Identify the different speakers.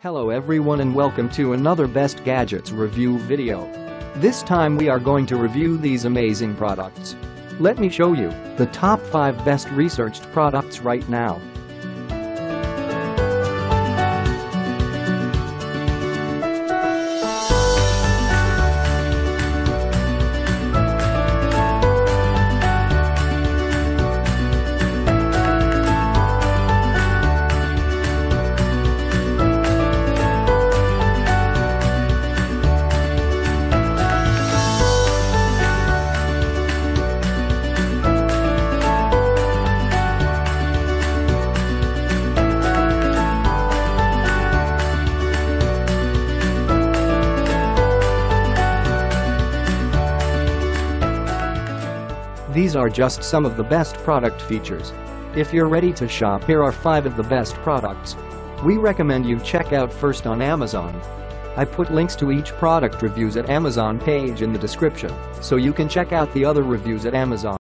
Speaker 1: Hello everyone and welcome to another Best Gadgets review video. This time we are going to review these amazing products. Let me show you the top 5 best researched products right now. These are just some of the best product features. If you're ready to shop, here are 5 of the best products we recommend you check out first on Amazon. I put links to each product reviews at Amazon page in the description, so you can check out the other reviews at Amazon.